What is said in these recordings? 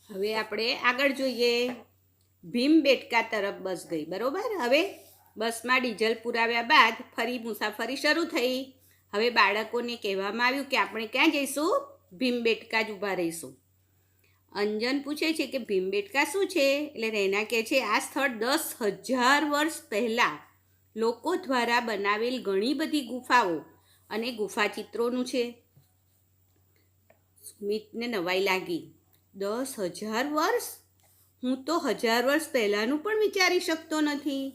હવે આપણે આગળ જોઈએ. ભીમબેટકા તરફ બસ ગઈ. બરોબર. હવે બસમાં ડીઝલ પુરાવ્યા બાદ ફરી મુસાફરી શરૂ થઈ. હવે બાળકોને કહેવામાં આવ્યું કે આપણે ક્યાં જઈશું? ભીમબેટકા જ ઊભા રહીશું. અંજન પૂછે છે કે ભીમબેટકા શું છે? એટલે રૈના કહે છે આ સ્થળ 10,000 વર્ષ પહેલાં લોકો દ્વારા બનાવેલ ઘણી બધી ગુફાઓ અને ગુફા ચિત્રોનું છે. સુમિતને નવાઈ લાગી. 10,000 વર્ષ? હું તો 1000 વર્ષ પહેલાંનું પણ વિચારી શકતો નથી.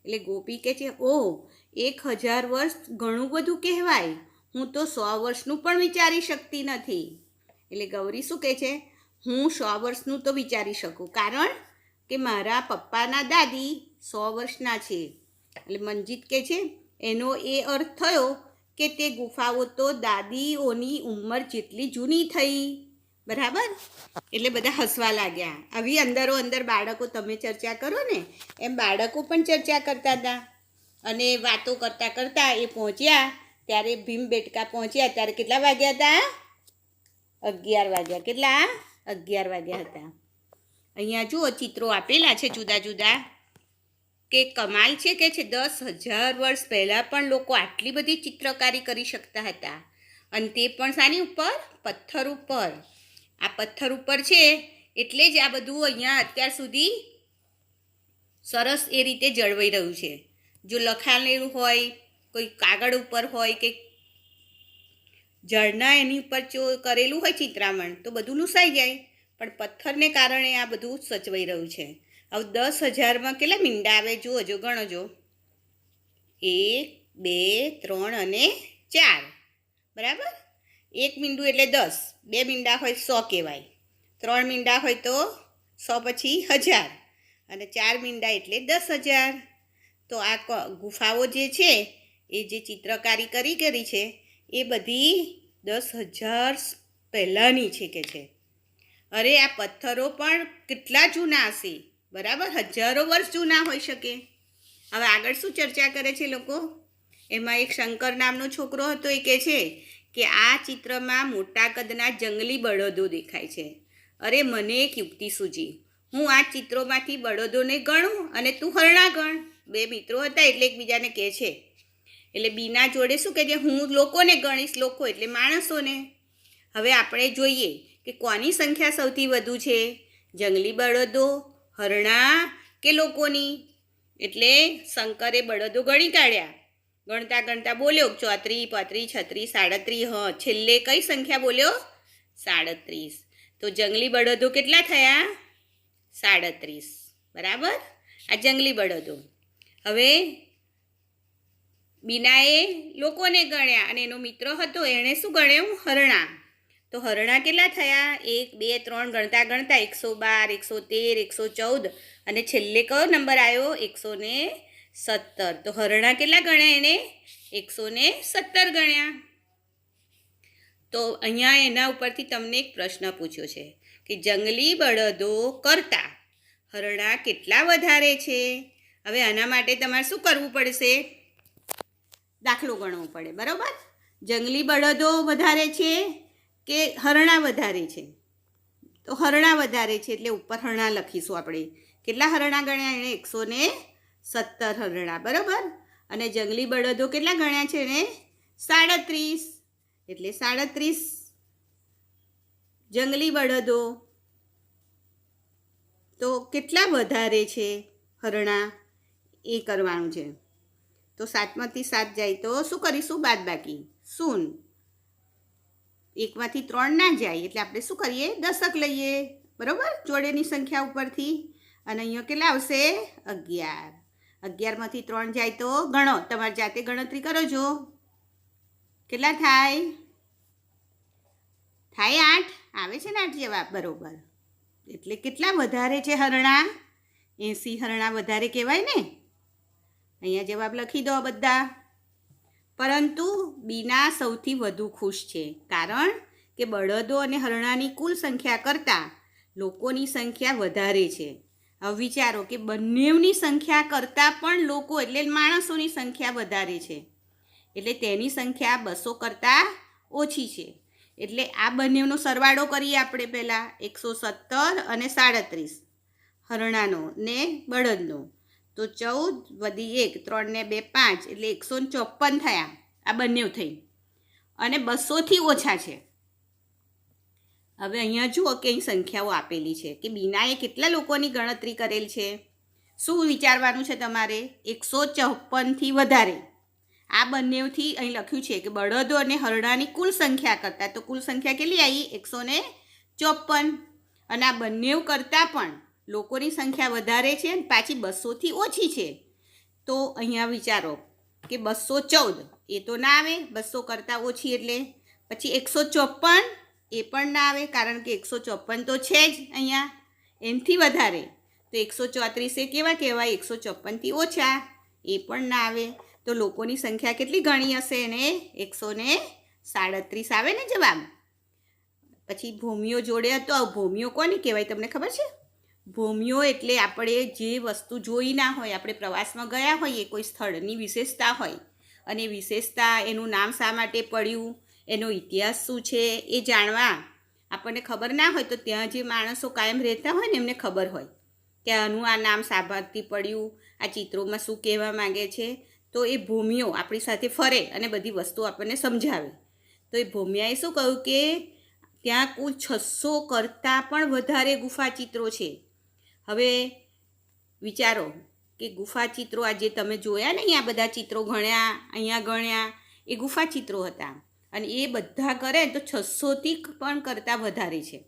એટલે ગોપી કહે છે, ઓહ, 1000 વર્ષ ઘણું બધું કહેવાય. હું તો 100 વર્ષનું પણ વિચારી શકતી નથી. એટલે ગૌરી શું કહે છે? હું 100 વર્ષનું તો વિચારી શકું, કારણ કે મારા પપ્પાના દાદી 100 વર્ષના છે. એટલે મંજીત કહે છે એનો એ અર્થ થયો કે તે ગુફાઓ તો દાદીઓની ઉંમર જેટલી જૂની થઈ. બરાબર. એટલે બધા હસવા લાગ્યા. આવી અંદરો અંદર બાળકો, તમે ચર્ચા કરો ને એમ બાળકો પણ ચર્ચા કરતા હતા. અને વાતો કરતાં કરતાં એ પહોંચ્યા. ત્યારે ભીમબેટકા પહોંચ્યા ત્યારે કેટલા વાગ્યા હતા? 11 વાગ્યા. કેટલા? 11 વાગ્યા હતા. અહીંયા જુઓ ચિત્રો આપેલા છે જુદા જુદા. કે કમાલ છે કે 10,000 વર્ષ પહેલાં પણ લોકો આટલી બધી ચિત્રકારી કરી શકતા હતા. અને તે પણ શાની ઉપર? પથ્થર ઉપર. આ પથ્થર ઉપર છે એટલે જ આ બધું અહીંયા અત્યાર સુધી સરસ એ રીતે જળવાઈ રહ્યું છે. જો લખાયેલું હોય, કોઈ કાગળ ઉપર હોય કે જળના એની ઉપર જો કરેલું હોય ચિત્રામણ તો બધું લૂસાઈ જાય. પણ પથ્થરને કારણે આ બધું સચવાઈ રહ્યું છે. હવે 10,000માં કેટલા મીંડા આવે? જુઓ, ગણો. 1, 2, 3 અને 4. બરાબર. 1 મીંડું એટલે 10. 2 મીંડા હોય 100 કહેવાય. 3 મીંડા હોય તો 100 પછી 1000. અને 4 મીંડા એટલે 10,000. તો આ ગુફાઓ જે છે એ જે ચિત્રકારી કરી છે એ બધી 10,000 પહેલાંની છે કે છે. અરે આ પથ્થરો પણ કેટલા જૂના હશે? બરાબર, હજારો વર્ષ જૂના હોઈ શકે. હવે આગળ શું ચર્ચા કરે છે લોકો? એમાં એક શંકર નામનો છોકરો હતો. એ કહે છે કે આ ચિત્રમાં મોટા કદના જંગલી બળદો દેખાય છે. અરે મને એક યુક્તિ સૂજી. હું આ ચિત્રોમાંથી બળદોને ગણું અને તું હરણા ગણ. 2 મિત્રો હતા એટલે એકબીજાને કહે છે. એટલે બીના જોડે શું કહે છે? હું લોકોને ગણીશ. લોકો એટલે માણસોને. હવે આપણે જોઈએ કે કોની સંખ્યા સૌથી વધુ છે? જંગલી બળદો, હરણા કે લોકોની? એટલે શંકરે બળદો ગણી કાઢ્યા. ગણતા ગણતા બોલ્યો 34, 35, 36, 37. હા, છેલ્લે કઈ સંખ્યા બોલ્યો? 37. તો જંગલી બળદો કેટલા થયા? 37. બરાબર. આ જંગલી બળદો. હવે બીનાએ લોકોને ગણ્યા અને એનો મિત્ર હતો એણે શું ગણ્યું? હરણા. તો હરણા કેટલા થયા? 1, 2, 3 ગણતા ગણતા 112, 113, 114 અને છેલ્લે કયો નંબર આવ્યો? 117. તો હરણા કેટલા ગણ્યા એને? 117 ગણ્યા. તો અહીંયા એના ઉપરથી તમને એક પ્રશ્ન પૂછ્યો છે કે જંગલી બળદો કરતાં હરણા કેટલા વધારે છે? હવે આના માટે તમારે શું કરવું પડશે? દાખલો ગણવો પડે. બરાબર. જંગલી બળદો વધારે છે કે હરણા વધારે છે? તો હરણા વધારે છે એટલે ઉપર હરણા લખીશું આપણે. કેટલા હરણા ગણ્યા એણે? 117 હરણા. બરાબર. અને જંગલી બળદો કેટલા ગણ્યા છે એણે? 37. એટલે 37 જંગલી બળદો. તો કેટલા વધારે છે હરણા? એ કરવાનું છે. તો 7માંથી 7 જાય તો શું કરીશું? બાદબાકી. 0. 1માંથી 3 ના જાય એટલે આપણે શું કરીએ? દશક લઈએ. બરાબર, જોડેની સંખ્યા ઉપરથી. અને અહીંયા કેટલા આવશે? 11. 11માંથી 3 જાય તો ગણો, તમારી જાતે ગણતરી કરો જો. કેટલા થાય? 8 આવે છે ને? 8 જવાબ. બરાબર. એટલે કેટલા વધારે છે હરણા? 80 હરણા વધારે કહેવાય ને. અહીંયા જવાબ લખી દો બધા. પરંતુ બીના સૌથી વધુ ખુશ છે, કારણ કે બળદો અને હરણાની કુલ સંખ્યા કરતાં લોકોની સંખ્યા વધારે છે. હવે વિચારો કે બંનેની સંખ્યા કરતાં પણ લોકો એટલે માણસોની સંખ્યા વધારે છે. એટલે તેની સંખ્યા 200 કરતાં ઓછી છે. એટલે આ બંનેનો સરવાળો કરીએ આપણે પહેલાં 117 અને 37 હરણાનો ને બળદનો. તો 14 વધી 1 3 ને 2 5 એટલે 154 થયા આ બંને થઈ અને 200થી ઓછા છે. હવે અહીંયા જુઓ કે અહીં સંખ્યાઓ આપેલી છે કે બીનાએ કેટલા લોકોની ગણતરી કરેલ છે. શું વિચારવાનું છે તમારે? 154થી વધારે. આ બંનેથી અહીં લખ્યું છે કે બળદો અને હરણાની કુલ સંખ્યા કરતાં, તો કુલ સંખ્યા કેટલી આવી? 154. અને આ બંને કરતાં પણ લોકોની સંખ્યા વધારે છે અને પાછી 200થી ઓછી છે. તો અહીંયા વિચારો કે 214 એ તો ના આવે, 200 કરતાં ઓછી એટલે. પછી 154 એ પણ ના આવે કારણ કે 154 તો છે જ અહીંયા. એનાથી વધારે તો 134 એ કેવા કહેવાય? 154થી ઓછા, એ પણ ના આવે. તો લોકોની સંખ્યા કેટલી ગણી હશે એને? 137 આવે ને જવાબ. પછી ભૂમિઓ જોડે હતો. ભૂમિઓ કોને કહેવાય તમને ખબર છે? ભૂમિઓ એટલે આપણે જે વસ્તુ જોઈ ના હોય, આપણે પ્રવાસમાં ગયા હોઈએ, કોઈ સ્થળની વિશેષતા હોય અને વિશેષતા એનું નામ શા માટે પડ્યું, એનો ઇતિહાસ શું છે એ જાણવા આપણને ખબર ના હોય તો ત્યાં જે માણસો કાયમ રહેતા હોય ને એમને ખબર હોય કે આનું આ નામ શા ભાગથી પડ્યું, આ ચિત્રોમાં શું કહેવા માંગે છે. તો એ ભૂમિઓ આપણી સાથે ફરે અને બધી વસ્તુઓ આપણને સમજાવે. તો એ ભૂમિયાએ શું કહ્યું કે ત્યાં કુલ 600 કરતાં પણ વધારે ગુફા ચિત્રો છે. હવે વિચારો કે ગુફા ચિત્રો આ જે તમે જોયા ને અહીંયા બધા ચિત્રો ગણ્યા, અહીંયા ગણ્યા, એ ગુફા ચિત્રો હતા અને એ બધા કરે તો 600થી પણ કરતાં વધારે છે.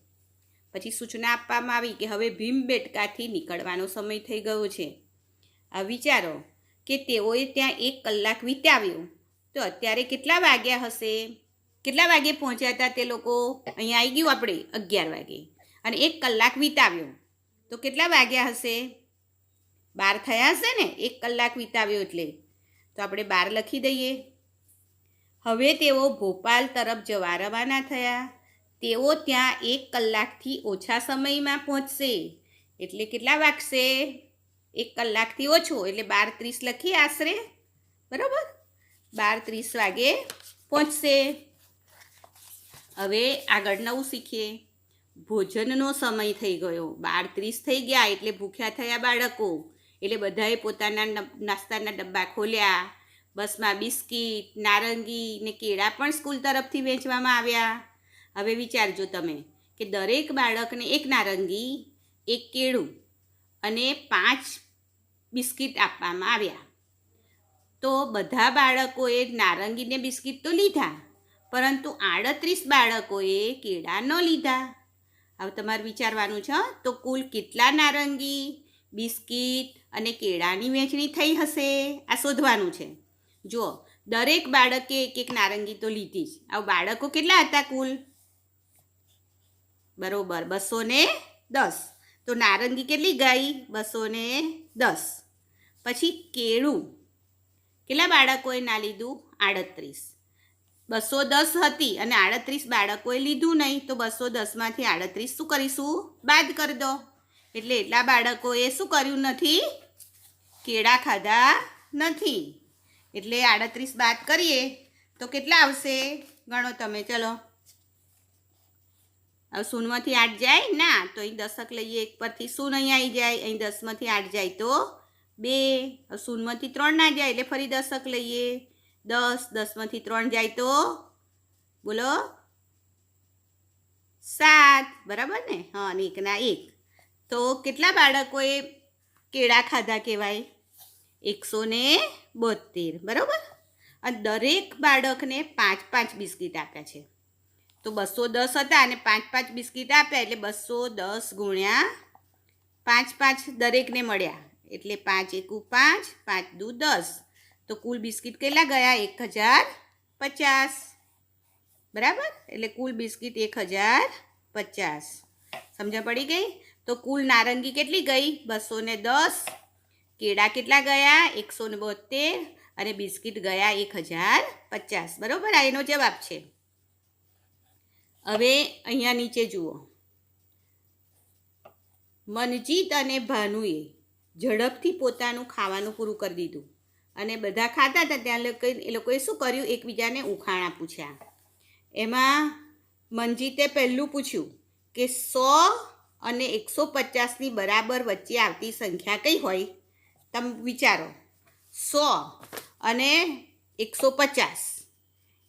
પછી સૂચના આપવામાં આવી કે હવે ભીમબેટકાથી નીકળવાનો સમય થઈ ગયો છે. આ વિચારો કે તેઓએ ત્યાં 1 કલાક વિતાવ્યો તો અત્યારે કેટલા વાગ્યા હશે? કેટલા વાગે પહોંચ્યા હતા તે લોકો? અહીંયા આવી ગયું આપણે 11 વાગે અને 1 કલાક વિતાવ્યો તો કેટલા વાગ્યા હશે? 12 થયા હશે ને? 1 કલાક વિતાવ્યો એટલે તો આપણે 12 લખી દઈએ. હવે તેઓ ભોપાલ તરફ જવા રવાના થયા. તેઓ ત્યાં 1 કલાકથી ઓછા સમયમાં પહોંચશે એટલે કેટલા વાગશે? 1 કલાકથી ઓછો એટલે 12:30 લખીએ આશરે, બરાબર? 12:30 વાગે પહોંચશે. હવે આગળ નવું શીખીએ. ભોજનનો સમય થઈ ગયો. 12:30 થઈ ગયા એટલે ભૂખ્યા થયા બાળકો, એટલે બધાએ પોતાના નાસ્તાના ડબ્બા ખોલ્યા. બસમાં બિસ્કિટ, નારંગી ને કેળા પણ સ્કૂલ તરફથી વેચવામાં આવ્યા. હવે વિચારજો તમે કે દરેક બાળકને 1 નારંગી, 1 કેળું અને 5 બિસ્કિટ આપવામાં આવ્યા. તો બધા બાળકોએ નારંગી ને બિસ્કિટ તો લીધા, પરંતુ 38 બાળકોએ કેળા ન લીધા. હવે તમારે વિચારવાનું છે તો કુલ કેટલા નારંગી, બિસ્કિટ અને કેળાની વહેંચણી થઈ હશે આ શોધવાનું છે. જુઓ, દરેક બાળકે 1 નારંગી તો લીધી જ. આવું બાળકો કેટલા હતા કુલ? બરોબર 210. તો નારંગી કેટલી ગઈ? 210. પછી કેળું કેટલા બાળકોએ ના લીધું? 38. 210 હતી અને 38 બાળકોએ લીધું નહીં તો 210માંથી 38 શું કરીશું? બાદ કરી દો. એટલે એટલા બાળકોએ શું કર્યું નથી? કેળા ખાધા નથી. એટલે 38 બાદ કરીએ તો કેટલા આવશે? ગણો તમે, ચલો. હવે 0માંથી 8 જાય ના, તો અહીં 10 લઈએ, 1 પરથી 0 અહીં આવી જાય, અહીં 10માંથી 8 જાય તો 2. હવે 0માંથી 3 ના જાય એટલે ફરી 10 લઈએ, 10માંથી 3 જાય તો બોલો 7, બરાબર ને? હા, અને 1 ના 1. તો કેટલા બાળકોએ કેળા ખાધા કહેવાય? 172, બરાબર? અને દરેક બાળકને 5-5 બિસ્કિટ આપ્યા છે. તો 210 હતા અને 5-5 બિસ્કિટ આપ્યા એટલે 210 ગુણ્યા 5-5 દરેકને મળ્યા એટલે 5 એકુ 5, 5 દુ 10. તો કુલ બિસ્કિટ કેટલા ગયા? 1050, બરાબર? એટલે કુલ બિસ્કિટ 1050. સમજ પડી ગઈ? તો કુલ નારંગી કેટલી ગઈ? 210. કેળા કેટલા ગયા? 172 અને બિસ્કિટ ગયા 1050, બરાબર? આ એનો જવાબ છે. હવે અહીંયા નીચે જુઓ. મનજીત અને ભાનુએ ઝડપથી પોતાનું ખાવાનું પૂરું કરી દીધું અને બધા ખાતા હતા ત્યાં એ લોકોએ શું કર્યું? એકબીજાને ઉખાણા પૂછ્યા. એમાં મંજીતે પહેલું પૂછ્યું કે 100 અને 150ની બરાબર વચ્ચે આવતી સંખ્યા કઈ હોય? તમે વિચારો, 100 અને 150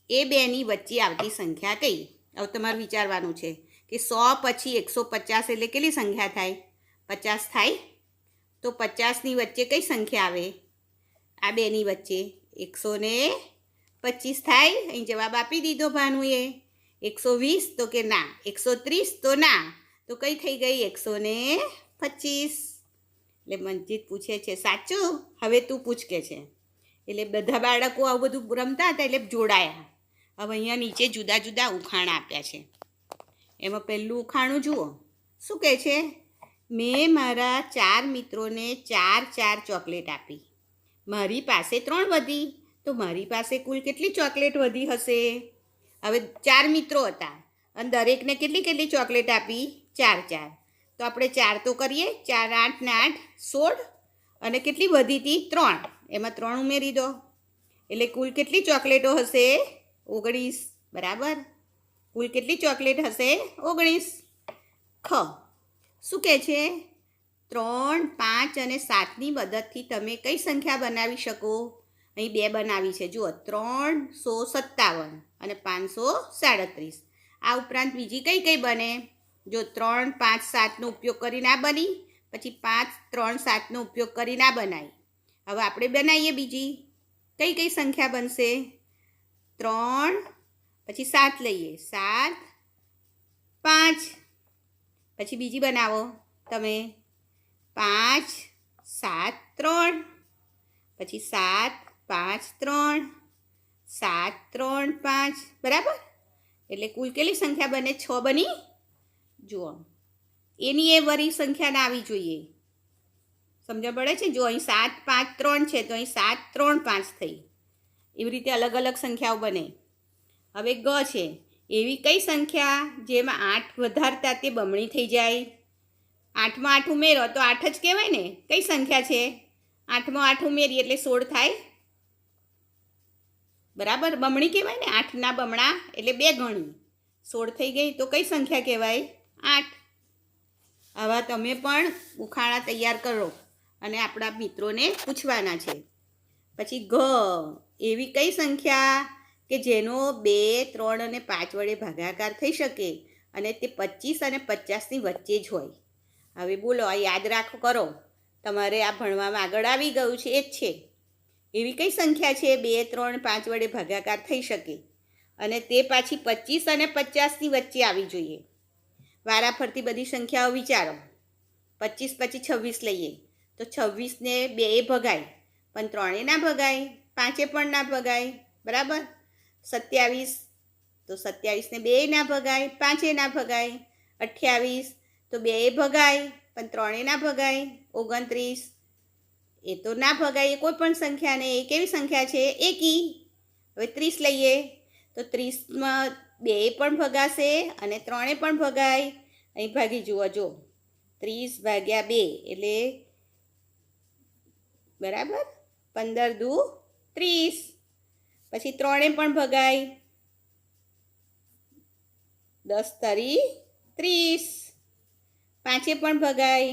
એ બેની વચ્ચે આવતી સંખ્યા કઈ? હવે તમારે વિચારવાનું છે કે 100 પછી 150 એટલે કેટલી સંખ્યા થાય? 50 થાય. તો 50ની વચ્ચે કઈ સંખ્યા આવે? આ બેની વચ્ચે 125 થાય. અહીં જવાબ આપી દીધો ભાનુએ. 120 તો કે ના. 130 તો ના. તો કઈ થઈ ગઈ? 125. એટલે મંજીત પૂછે છે સાચું? હવે તું પૂછ કે છે. એટલે બધા બાળકો આવું બધું રમતા હતા એટલે જોડાયા. હવે અહીંયા નીચે જુદા જુદા ઉખાણા આપ્યા છે. એમાં પહેલું ઉખાણું જુઓ. શું કહે છે? મેં મારા 4 મિત્રોને 4 ચોકલેટ આપી. મારી પાસે 3 વધી. તો મારી પાસે કુલ કેટલી ચોકલેટ વધી હશે? હવે 4 મિત્રો હતા અને દરેકને કેટલી ચોકલેટ આપી? 4. તો આપણે 4 તો કરીએ. 4 8 ને 8 16. અને કેટલી વધી હતી? 3. એમાં 3 ઉમેરી દો એટલે કુલ કેટલી ચોકલેટો હશે? 19. બરાબર. કુલ કેટલી ચોકલેટ હશે? 19. ખ. શું કહે છે? 3, 5 અને 7ની મદદથી તમે કઈ સંખ્યા બનાવી શકો? અહીં 2 બનાવી છે. જુઓ, 357 અને 537. આ ઉપરાંત બીજી કઈ બને? જો 3, 5, 7નો ઉપયોગ કરીને આ બની. પછી 5, 3, 7નો ઉપયોગ કરીને આ બનાવી. હવે આપણે બનાવીએ બીજી. કઈ સંખ્યા બનશે? 3 પછી 7 લઈએ. 7, 5. પછી બીજી બનાવો તમે. 5, 7, 3. પછી 7, 5, 3. 7, 3, 5. બરાબર. એટલે કુલ કેટલી સંખ્યા બને? 6 બની. જુઓ, એની એ વરી સંખ્યા ના આવી જોઈએ. સમજણ પડે છે? જો અહીં 7, 5, 3 છે તો અહીં 7, 3, 5 થઈ. એવી રીતે અલગ અલગ સંખ્યાઓ બને. હવે ગ છે. એવી કઈ સંખ્યા જેમાં 8 વધારતા તે બમણી થઈ જાય? 8માં 8 ઉમેરો તો 8 જ કહેવાય ને. કઈ સંખ્યા છે? 8માં 8 ઉમેરીએ એટલે 16 થાય. બરાબર. બમણી કહેવાય ને. 8ના બમણા એટલે 2 ગણી. 16 થઈ ગઈ. તો કઈ સંખ્યા કહેવાય? 8. આવા તમે પણ ઉખાણા તૈયાર કરો અને આપણા મિત્રોને પૂછવાના છે. પછી ઘ. એવી કઈ સંખ્યા કે જેનો 2, 3 અને 5 વડે ભાગાકાર થઈ શકે અને તે 25 અને 50ની વચ્ચે જ હોય? હવે બોલો, આ યાદ રાખો કરો. તમારે આ ભણવામાં આગળ આવી ગયું છે. એ જ છે. એવી કઈ સંખ્યા છે 2, 3, 5 વડે ભાગાકાર થઈ શકે અને તે પાછી 25 અને 50ની વચ્ચે આવી જોઈએ? વારાફરતી બધી સંખ્યાઓ વિચારો. 25 પછી 26 લઈએ તો 26ને 2 ભગાય પણ 3 ના ભગાય. 5 પણ ના ભગાય. બરાબર. 27 તો 27ને 2 ના ભગાય. 5 ના ભગાય. 28 તો 2 ભગાય પણ 3 ના ભગાય. 29 એ તો ના ભગાય. એ કોઈ પણ સંખ્યાને એ કેવી સંખ્યા છે? એકી. હવે 30 લઈએ તો 30માં 2 પણ ભગાશે અને 3 પણ ભગાય. અહીં ભાગી જુઓ. જો 30 ભાગ્યા 2 એટલે બરાબર 15 દુ 30. પછી 3 પણ ભગાય. 10 તરી 30. 5 પણ ભગાય.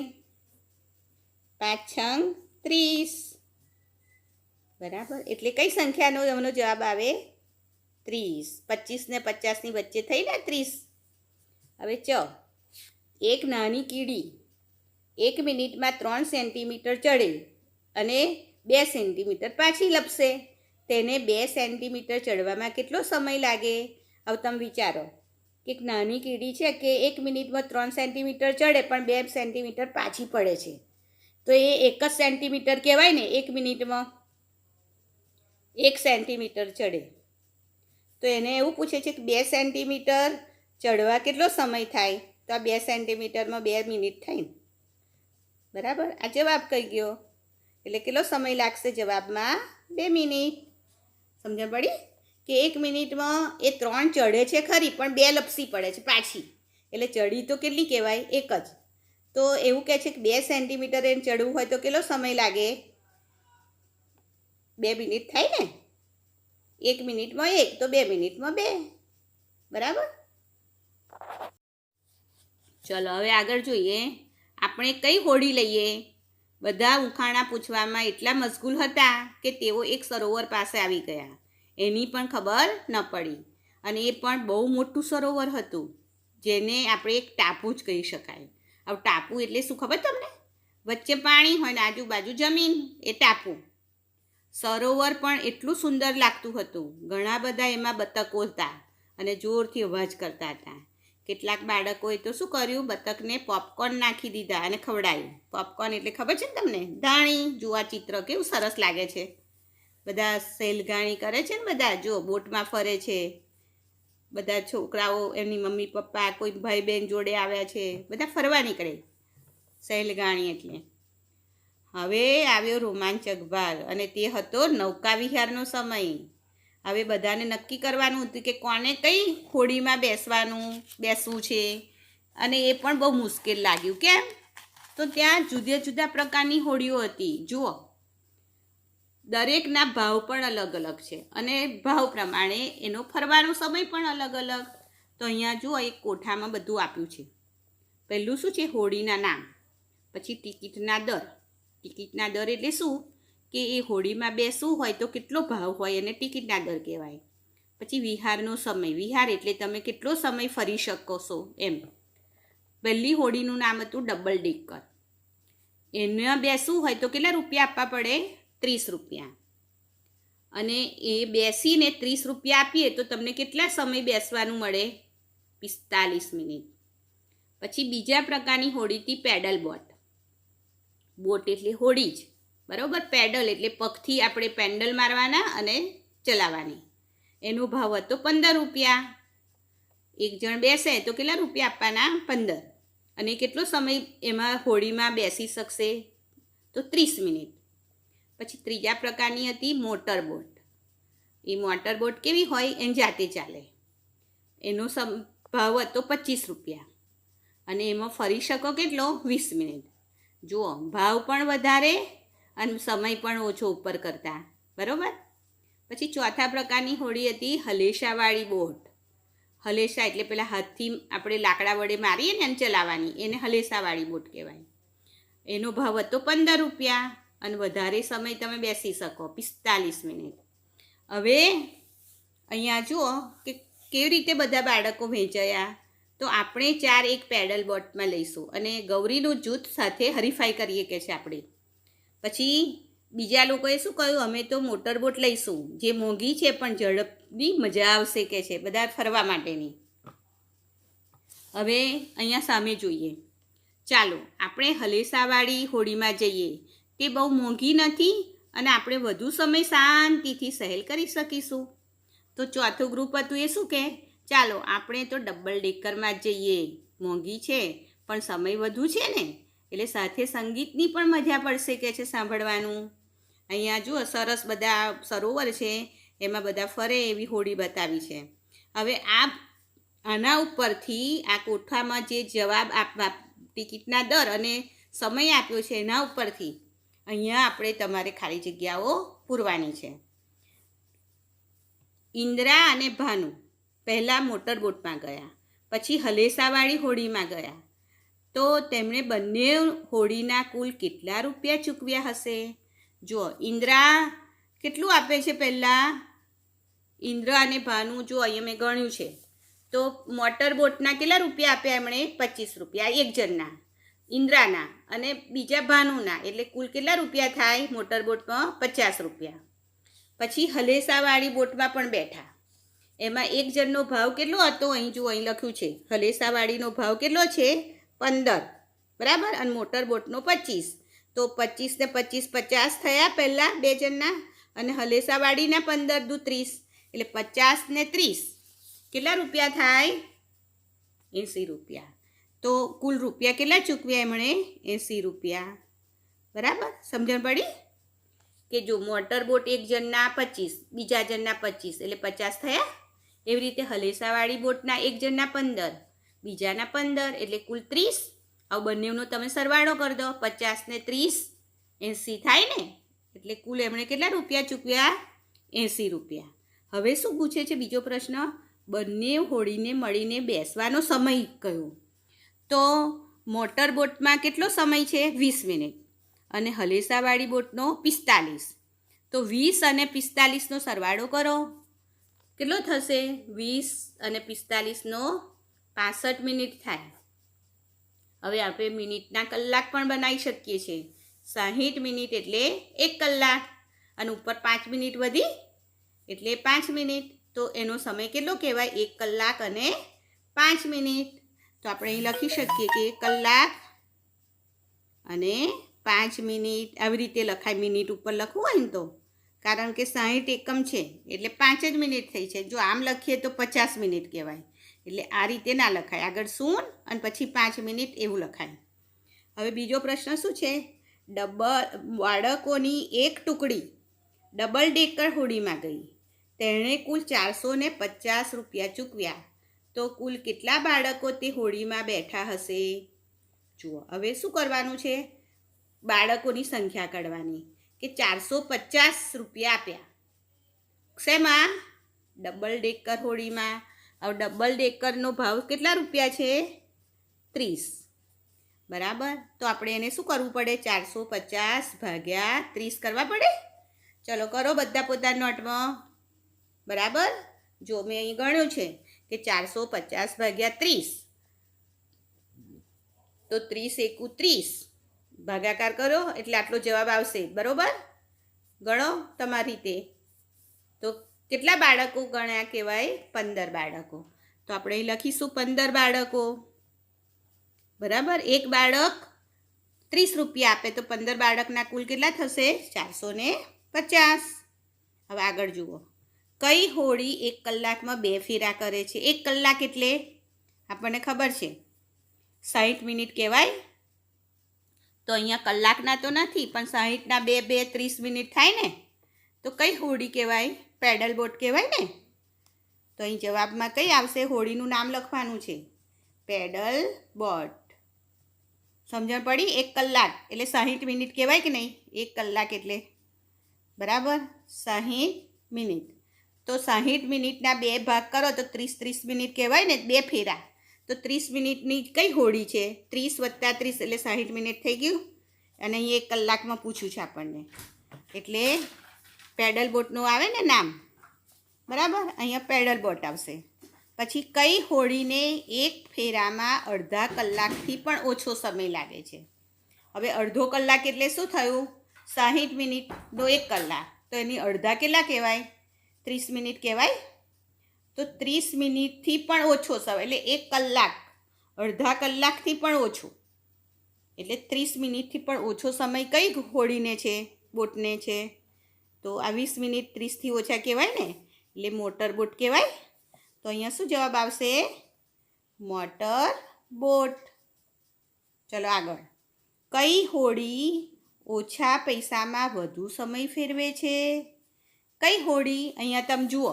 5 છંગ 30. બરાબર. એટલે કઈ સંખ્યાનો એમનો જવાબ આવે? 30. 25 ને 50ની વચ્ચે થઈ ને 30. હવે ચ. એક નાની કીડી 1 મિનિટમાં 3 સેન્ટીમીટર ચડે અને 2 સેન્ટીમીટર પાછી લપસે. તેને 2 સેન્ટીમીટર ચડવામાં કેટલો સમય લાગે? હવે તમે વિચારો કે એક નાની કીડી છે કે 1 મિનિટમાં 3 સેન્ટીમીટર ચડે પણ 2 સેન્ટીમીટર પાછી પડે છે. તો એ 1 જ સેન્ટીમીટર કહેવાય ને. 1 મિનિટમાં 1 સેન્ટીમીટર ચડે. તો એને એવું પૂછે છે કે 2 સેન્ટીમીટર ચડવા કેટલો સમય થાય? તો આ 2 સેન્ટીમીટરમાં 2 મિનિટ થાય. બરાબર. આ જવાબ કહી ગયો. એટલે કેટલો સમય લાગશે જવાબમાં? 2 મિનિટ. સમજણ પડી કે 1 મિનિટમાં એ 3 ચડે છે ખરી પણ 2 લપસી પડે છે પાછી. એટલે ચડી તો કેટલી કહેવાય? 1 જ. તો એવું કહે છે કે 2 સેન્ટીમીટર એને ચડવું હોય તો કેટલો સમય લાગે? 2 મિનિટ થાય ને. 1 મિનિટમાં 1 તો 2 મિનિટમાં 2. બરાબર. ચલો હવે આગળ જોઈએ. આપણે કઈ હોડી લઈએ? બધા ઉખાણા પૂછવામાં એટલા મશગુલ હતા કે તેઓ એક સરોવર પાસે આવી ગયા. એની પણ ખબર ન પડી, અને એ પણ બહુ મોટું સરોવર હતું, જેને આપણે એક ટાપુ જ કહી શકાય. હવે ટાપુ એટલે શું ખબર તમને? વચ્ચે પાણી હોય ને આજુબાજુ જમીન, એ ટાપુ. સરોવર પણ એટલું સુંદર લાગતું હતું. ઘણા બધા એમાં બતકો હતા અને જોરથી અવાજ કરતા હતા. કેટલાક બાળકોએ તો શું કર્યું, બતકને પોપકોર્ન નાખી દીધા અને ખવડાવ્યું. પોપકોર્ન એટલે ખબર છે ને તમને? ધાણી. જુઓ ચિત્ર કેવું સરસ લાગે છે. બધા સહેલગાણી કરે છે ને, બધા જો બોટમાં ફરે છે. બધા છોકરાઓ, એમની મમ્મી પપ્પા, કોઈ ભાઈ બહેન જોડે આવ્યા છે, બધા ફરવા નીકળે. સહેલગાણી એટલે. હવે આવ્યો રોમાંચક ભાગ, અને તે હતો નૌકા વિહારનો સમય. હવે બધાને નક્કી કરવાનું હતું કે કોને કઈ હોડીમાં બેસવું છે, અને એ પણ બહુ મુશ્કેલ લાગ્યું. કેમ? તો ત્યાં જુદા જુદા પ્રકારની હોડીઓ હતી. જુઓ, દરેકના ભાવ પણ અલગ અલગ છે, અને ભાવ પ્રમાણે એનો ફરવાનો સમય પણ અલગ અલગ. તો અહીંયા જુઓ, એક કોઠામાં બધું આપ્યું છે. પહેલું શું છે? હોડીના નામ. પછી ટિકિટના દર. ટિકિટના દર એટલે શું કે એ હોડીમાં બેસવું હોય તો કેટલો ભાવ હોય, એને ટિકિટના દર કહેવાય. પછી વિહારનો સમય. વિહાર એટલે તમે કેટલો સમય ફરી શકો છો એમ. પહેલી હોડીનું નામ હતું ડબલ ડેકર. એને બેસવું હોય તો કેટલા રૂપિયા આપવા પડે? 30 રૂપિયા. અને એ બેસીને 30 રૂપિયા આપીએ તો તમને કેટલા સમય બેસવાનું મળે? 45 મિનિટ. પછી બીજા પ્રકારની હોડી હતી પેડલ બોટ. બોટ એટલે હોડી જ, બરાબર. પેડલ એટલે પગથી આપણે પેન્ડલ મારવાના અને ચલાવવાની. એનો ભાવ હતો 15 રૂપિયા. એક જણ બેસે તો કેટલા રૂપિયા આપવાના? 15. અને કેટલો સમય એમાં હોડીમાં બેસી શકશે? તો 30 મિનિટ. પછી ત્રીજા પ્રકારની હતી મોટર બોટ. એ મોટર બોટ કેવી હોય? એની જાતે ચાલે. એનો ભાવ હતો 25 રૂપિયા. અને એમાં ફરી શકો કેટલો? 20 મિનિટ. જુઓ, ભાવ પણ વધારે અને સમય પણ ઓછો ઉપર કરતા, બરાબર. પછી ચોથા પ્રકારની હોડી હતી હલેસાવાળી બોટ. હલેસા એટલે પેલા હાથથી આપણે લાકડા વડે મારીએ ને એમ ચલાવવાની, એને હલેસાવાળી બોટ કહેવાય. એનો ભાવ હતો 15 રૂપિયા, અને વધારે સમય તમે બેસી શકો, 45 મિનિટ. હવે અહીંયા જુઓ કે કેવી રીતે બધા બાળકો વહેંચાયા. તો આપણે 4 એક પેડલ બોટમાં લઈશું, અને ગૌરીનું જૂથ સાથે હરીફાઈ કરીએ કે છે આપણે. પછી બીજા લોકોએ શું કહ્યું? અમે તો મોટર બોટ લઈશું, જે મોંઘી છે પણ ઝડપની મજા આવશે કે છે, બધા ફરવા માટેની. હવે અહીંયા સામે જોઈએ. ચાલો આપણે હલેસાવાળી હોડીમાં જઈએ. તે બહુ મોંઘી નથી, અને આપણે વધુ સમય શાંતિથી સહેલ કરી શકીશું. તો ચોથું ગ્રુપ હતું એ શું કહે? ચાલો આપણે તો ડબલ ડેકરમાં જ જઈએ. મોંઘી છે પણ સમય વધુ છે ને, એટલે સાથે સંગીતની પણ મજા પડશે કે છે સાંભળવાનું. અહીંયા જુઓ, સરસ બધા સરોવર છે, એમાં બધા ફરે એવી હોડી બતાવી છે. હવે આના ઉપરથી આ કોઠામાં જે જવાબ આપવા, ટિકિટના દર અને સમય આપ્યો છે, એના ઉપરથી અહીંયા આપણે તમારે ખાલી જગ્યાઓ પૂરવાની છે. ઇન્દ્રા અને ભાનુ પહેલાં મોટર બોટમાં ગયા, પછી હલેસાવાળી હોડીમાં ગયા. તો તેમણે બંને હોડીના કુલ કેટલા રૂપિયા ચૂકવ્યા હશે? જુઓ, ઇન્દ્રા કેટલું આપે છે પહેલાં? ઇન્દ્રા અને ભાનુ, જો અહીંયા મેં ગણ્યું છે, તો મોટર બોટના કેટલા રૂપિયા આપ્યા એમણે? 25 રૂપિયા એક જણના, ઇન્દ્રાના, અને બીજા ભાનુના, એટલે કુલ કેટલા રૂપિયા થાય મોટર બોટમાં? 50 રૂપિયા. પછી હલેસાવાળી બોટમાં પણ બેઠા. એમાં એક જણનો ભાવ કેટલો હતો? અહીં જુઓ, અહીં લખ્યું છે, હલેસાવાળીનો ભાવ કેટલો છે? 15, બરાબર, અને મોટર બોટનો 25. તો 25 ને 25 50 થયા પહેલાં બે જણના, અને હલેસાવાળીના 15 દુ 30, એટલે 50 ને 30 કેટલા રૂપિયા થાય? 80 રૂપિયા. તો કુલ રૂપિયા કેટલા ચૂકવ્યા એમણે? 80 રૂપિયા. બરાબર, સમજણ પડી? કે જો મોટર બોટ એક જણના 25, બીજા જણના 25, એટલે 50 થયા. એવી રીતે હલેસાવાળી બોટના એક જણના 15, બીજાના 15, એટલે કુલ 30. હવે બંનેનો તમે સરવાળો કરી દો, 50 ને 30 80 થાય ને, એટલે કુલ એમણે કેટલા રૂપિયા ચૂકવ્યા? 80 રૂપિયા. હવે શું પૂછે છે બીજો પ્રશ્ન? બંને હોડીને મળીને બેસવાનો સમય કયો? તો મોટર બોટમાં કેટલો સમય છે? 20 મિનિટ અને હલેસાવાળી બોટનો 45. તો 20 અને 45નો સરવાળો કરો, કેટલો થશે? 20 અને 45નો 65 મિનિટ થાય. હવે આપણે મિનિટના કલાક પણ બનાવી શકીએ છીએ. 60 મિનિટ એટલે 1 કલાક અને ઉપર 5 મિનિટ વધી એટલે 5 મિનિટ. તો એનો સમય કેટલો કહેવાય? 1 કલાક અને 5 મિનિટ. તો આપણે અહીં લખી શકીએ કે 1 કલાક અને 5 મિનિટ. આવી રીતે લખાય. મિનિટ ઉપર લખવું હોય ને તો, કારણ કે 60 એકમ છે એટલે 5 જ મિનિટ થઈ છે. જો આમ લખીએ તો 50 મિનિટ કહેવાય. એટલે આ રીતે ના લખાય. આગળ 0 અને પછી 5 મિનિટ એવું લખાય. હવે બીજો પ્રશ્ન શું છે? બાળકોની એક ટુકડી ડબલ ડેકર હોડીમાં ગઈ. તેણે કુલ 450 રૂપિયા ચૂકવ્યા. તો કુલ કેટલા બાળકો તે હોડીમાં બેઠા હશે? જુઓ, હવે શું કરવાનું છે? બાળકોની સંખ્યા કાઢવાની કે 450 રૂપિયા આપ્યા. શેમાં? ડબલ ડેકર હોડીમાં. હવે ડબલ ડેકરનો ભાવ કેટલા રૂપિયા છે? 30. બરાબર. તો આપણે એને શું કરવું પડે? 450 ભાગ્યા 30 કરવા પડે. ચલો કરો બધા પોતાના નોટમાં. બરાબર. જો મેં અહીં ગણ્યું છે કે 450 ભાગ્યા 30. તો 30 એકુ 30 ભાગાકાર કરો એટલે આટલો જવાબ આવશે. બરાબર. ગણો તમારી રીતે. તો કેટલા બાળકો ગણ્યા કહેવાય? 15 બાળકો. તો આપણે અહીં લખીશું 15 બાળકો. બરાબર. એક બાળક 30 રૂપિયા આપે તો 15 બાળકના કુલ કેટલા થશે? 450. હવે આગળ જુઓ. કઈ હોડી 1 કલાકમાં 2 ફેરા કરે છે? 1 કલાક એટલે આપણને ખબર છે 60 મિનિટ કહેવાય. તો અહીંયા કલાકના તો નથી, પણ 60ના 2 30 મિનિટ થાય ને. તો કઈ હોડી કહેવાય? પેડલ બોટ કહેવાય ને. તો અહીં જવાબમાં કઈ આવશે? હોડીનું નામ લખવાનું છે, પેડલ બોટ. સમજણ પડી? 1 કલાક એટલે 60 મિનિટ કહેવાય કે નહીં? 1 કલાક એટલે બરાબર 60 મિનિટ. તો 60 મિનિટના 2 ભાગ કરો તો 30 મિનિટ કહેવાય ને. 2 ફેરા. તો 30 મિનિટની કઈ હોડી છે? 30 + 30 એટલે 60 મિનિટ થઈ ગયું. અને અહીં 1 કલાકમાં પૂછ્યું છે આપણને, એટલે પેડલ બોટનું આવે ને નામ. બરાબર. અહીંયા પેડલ બોટ આવશે. પછી કઈ હોડીને 1 ફેરામાં અડધા કલાકથી પણ ઓછો સમય લાગે છે? હવે અડધો કલાક એટલે શું થયું? 60 મિનિટનો 1 કલાક. તો એની અડધા કેટલા કહેવાય? 30 મિનિટ કહેવાય. તો 30 મિનિટથી પણ ઓછો સમય એટલે 1 કલાક. અડધા કલાકથી પણ ઓછો એટલે 30 મિનિટથી પણ ઓછો સમય કઈ હોડીને છે? બોટને છે. તો આ 20 મિનિટ 30થી ઓછા કહેવાય ને, એટલે મોટર બોટ કહેવાય. તો અહીંયા શું જવાબ આવશે? Motor boat. ચલો આગળ. કઈ હોડી ઓછા પૈસામાં વધુ સમય ફેરવે છે? કઈ હોડી? અહીંયા તમે જુઓ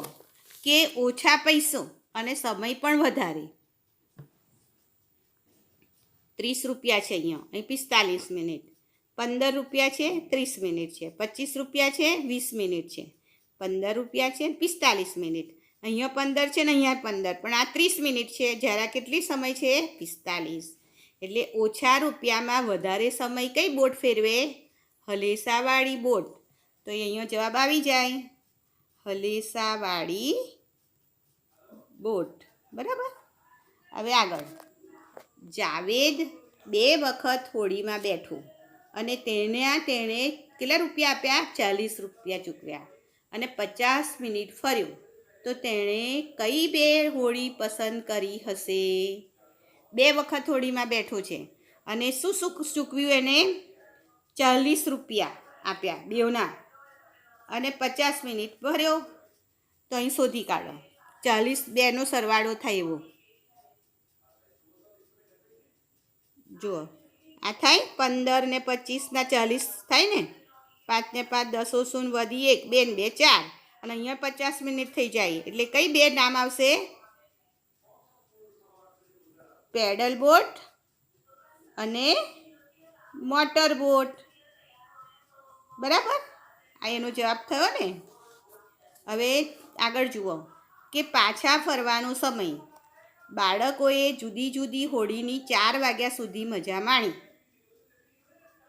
કે ઓછા પૈસો અને સમય પણ વધારે. 30 રૂપિયા છે અહીંયા, અહીં 45 મિનિટ. 15 રૂપિયા છે, 30 મિનિટ છે. 25 રૂપિયા છે, 20 મિનિટ છે. 15 રૂપિયા છે, 45 મિનિટ. અહીંયા 15 છે ને અહીંયા 15, પણ આ 30 મિનિટ છે. જ્યારે કેટલી સમય છે? 45. એટલે ઓછા રૂપિયામાં વધારે સમય કઈ બોટ ફેરવે? હલેસાવાળી બોટ. તો અહીંયા જવાબ આવી જાય, હલેસાવાળી બોટ. બરાબર. હવે આગળ. જાવેદ 2 વખત હોડીમાં બેઠો અને તેણે કેટલા રૂપિયા આપ્યા? 40 રૂપિયા ચૂકવ્યા અને 50 મિનિટ ફર્યો. તો તેણે કઈ 2 હોડી પસંદ કરી હશે? 2 વખત હોડીમાં બેઠો છે અને શું ચૂકવ્યું એને? 40 રૂપિયા આપ્યા બેવના અને 50 મિનિટ ભર્યો. તો અહીં શોધી કાઢો. 40 2નો સરવાળો થાય એવો. જુઓ, આ થાય 15 ને 25 ના 40 થાય ને. 5 ને 5 10 શૂન્ય વધી 1 2 ને 2 4 અને અહીંયા 50 મિનિટ થઈ જાય. એટલે કઈ 2 નામ આવશે? પેડલ બોટ અને મોટર બોટ. બરાબર. આ એનો જવાબ થયો ને. હવે આગળ જુઓ કે પાછા ફરવાનો સમય. બાળકોએ જુદી જુદી હોળીની 4 વાગ્યા સુધી મજા માણી.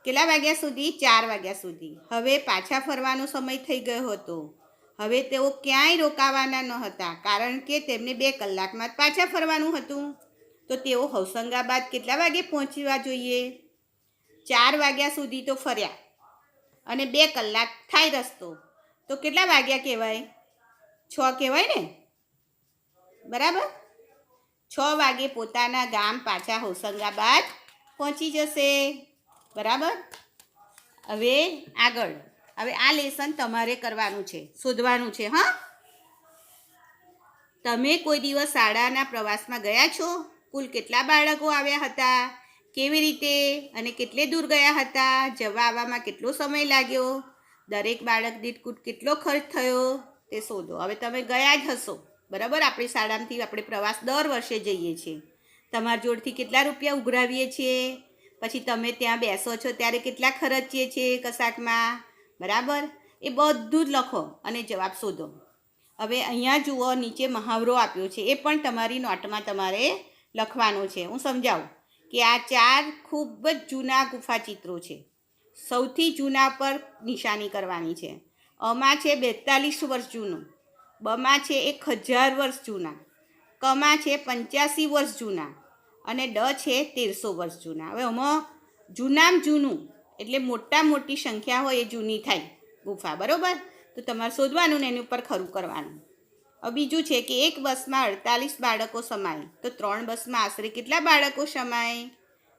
કેટલા વાગ્યા સુધી? 4 વાગ્યા સુધી. હવે પાછા ફરવાનો સમય થઈ ગયો હતો. હવે તેઓ ક્યાંય રોકાવાના ન હતા, કારણ કે તેમને 2 કલાકમાં જ પાછા ફરવાનું હતું. તો તેઓ હોશંગાબાદ કેટલા વાગે પહોંચવા જોઈએ? 4 વાગ્યા સુધી તો ફર્યા અને 2 કલાક થાય રસ્તો, તો કેટલા વાગ્યા કહેવાય? 6 કહેવાય ને, બરાબર? 6 વાગે પોતાના ગામ પાછા હોશંગાબાદ પહોંચી જશે, બરાબર? હવે આગળ, હવે આ લેસન તમારે કરવાનું છે, શોધવાનું છે. હા, તમે કોઈ દિવસ શાળાના પ્રવાસમાં ગયા છો? કુલ કેટલા બાળકો આવ્યા હતા? કેવી રીતે અને કેટલે દૂર ગયા હતા? જવા આવવામાં કેટલો સમય લાગ્યો? દરેક બાળક દીઠ કુલ કેટલો ખર્ચ થયો તે શોધો. હવે તમે ગયા જ હશો, બરાબર? આપણી શાળામાંથી આપણે પ્રવાસ દર વર્ષે જઈએ છીએ. તમારા જોડથી કેટલા રૂપિયા ઉઘરાવીએ છીએ, પછી તમે ત્યાં બેસો છો ત્યારે કેટલા ખર્ચીએ છીએ કશાકમાં, બરાબર? એ બધું જ લખો અને જવાબ શોધો. હવે અહીંયા જુઓ, નીચે મહાવરો આપ્યો છે, એ પણ તમારી નોટમાં તમારે લખવાનો છે. હું સમજાવું કે આ 4 ખૂબ જ જૂના ગુફા ચિત્રો છે. સૌથી જૂના પર નિશાની કરવાની છે. અમાં છે 42 વર્ષ જૂનું, બમાં છે 1000 વર્ષ જૂના, કમાં છે 85 વર્ષ જૂના અને ડ છે 1300 વર્ષ જૂના. હવે આમાં જૂનામાં જૂનું એટલે મોટી સંખ્યા હોય એ જૂની થાય ગુફા, બરાબર? તો તમારે શોધવાનું ને એની ઉપર ખરું કરવાનું. હવે બીજું છે કે એક બસમાં 48 બાળકો સમાય, તો 3 બસમાં આશરે કેટલા બાળકો સમાય?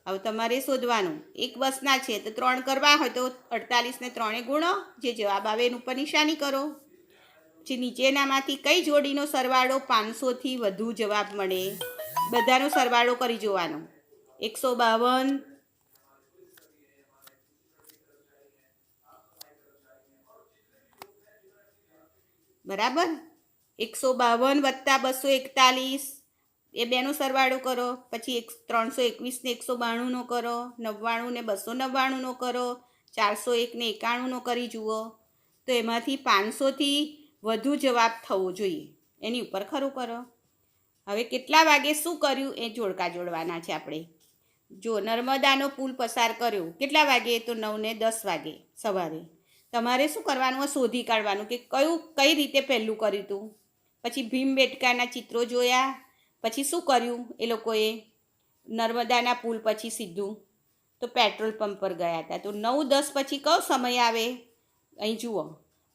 હવે તમારે શોધવાનું. એક બસના છે તો 3 કરવા હોય તો 48 ને 3 ગુણો, જે જવાબ આવે એની ઉપર નિશાની કરો. પછી નીચેનામાંથી કઈ જોડીનો સરવાળો 500થી વધુ જવાબ મળે? બધાનો સરવાળો કરી જોવાનો. 152, બરાબર? 152 વત્તા 241, એ બેનો સરવાળો કરો. પછી 321 ને 192નો કરો, 99 ને 299નો કરો, 401 ને 91નો કરી જુઓ. તો એમાંથી 500થી વધુ જવાબ થવો જોઈએ, એની ઉપર ખરું કરો. હવે કેટલા વાગે શું કર્યું એ જોડકા જોડવાના છે આપણે. જો નર્મદાનો પુલ પસાર કર્યો કેટલા વાગે? તો 9 ને 10 વાગે સવારે. તમારે શું કરવાનું? શોધી કાઢવાનું કે કઈ રીતે પહેલું કર્યું હતું. પછી ભીમબેટકાના ચિત્રો જોયા, પછી શું કર્યું એ લોકોએ? નર્મદાના પુલ પછી સીધું તો પેટ્રોલ પંપ પર ગયા હતા. તો 9:10 પછી કયો સમય આવે? અહીં જુઓ,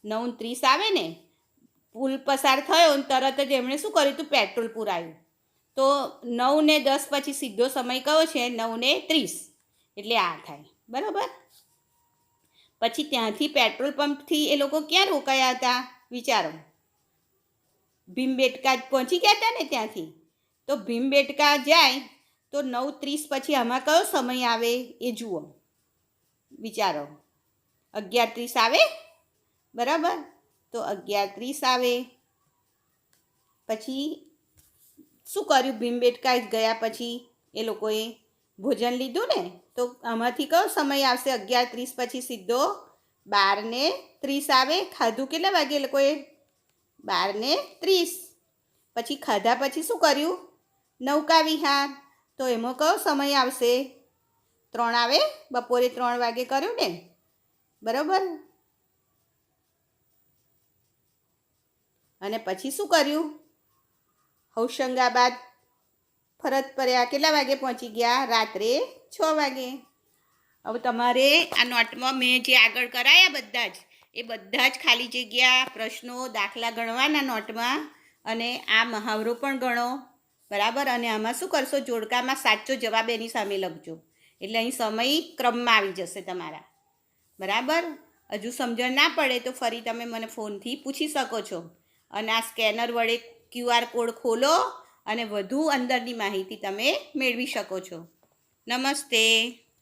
9:30 આવે ને. પુલ પસાર થયો ને તરત જ એમણે શું કર્યું હતું? પેટ્રોલ પુરાયું. તો 9 ને 10 પછી સીધો સમય કયો છે? 9 ને 30, એટલે આ થાય, બરાબર? પછી ત્યાંથી પેટ્રોલ પંપથી એ લોકો ક્યાં રોકાયા હતા? વિચારો. ભીમબેટકા પહોંચી ગયા હતા ને ત્યાંથી. તો ભીમબેટકા જાય તો 9:30 પછી આમાં કયો સમય આવે એ જુઓ, વિચારો. 11:30 આવે, બરાબર? તો 11:30 આવે. પછી શું કર્યું? ભીમબેટકા ગયા પછી એ લોકોએ ભોજન લીધું ને, તો આમાંથી કયો સમય આવશે? 11:30 પછી સીધો 12:30 આવે. ખાધું કેટલા વાગે એ લોકોએ? 12:30. પછી ખાધા પછી શું કર્યું? નૌકા વિહાર. તો એમાં કયો સમય આવશે? 3 આવે. બપોરે 3 વાગે કર્યું ને, બરાબર? અને પછી શું કર્યું? હોશંગાબાદ ફરજ પડ્યા. કેટલા વાગે પહોંચી ગયા? રાત્રે 6 વાગે. હવે તમારે આ નોટમાં મેં જે આગળ કરાયા બધા જ ખાલી જગ્યા, પ્રશ્નો, દાખલા ગણવાના નોટમાં, અને આ મહાવરો પણ ગણો, બરાબર? અને આમાં શું કરશો? જોડકામાં સાચો જવાબ એની સામે લખજો, એટલે અહીં સમય ક્રમમાં આવી જશે તમારા, બરાબર? હજુ સમજણ ના પડે તો ફરી તમે મને ફોનથી પૂછી શકો છો. અને આ સ્કેનર વડે QR કોડ ખોલો અને વધુ અંદરની માહિતી તમે મેળવી શકો છો. નમસ્તે.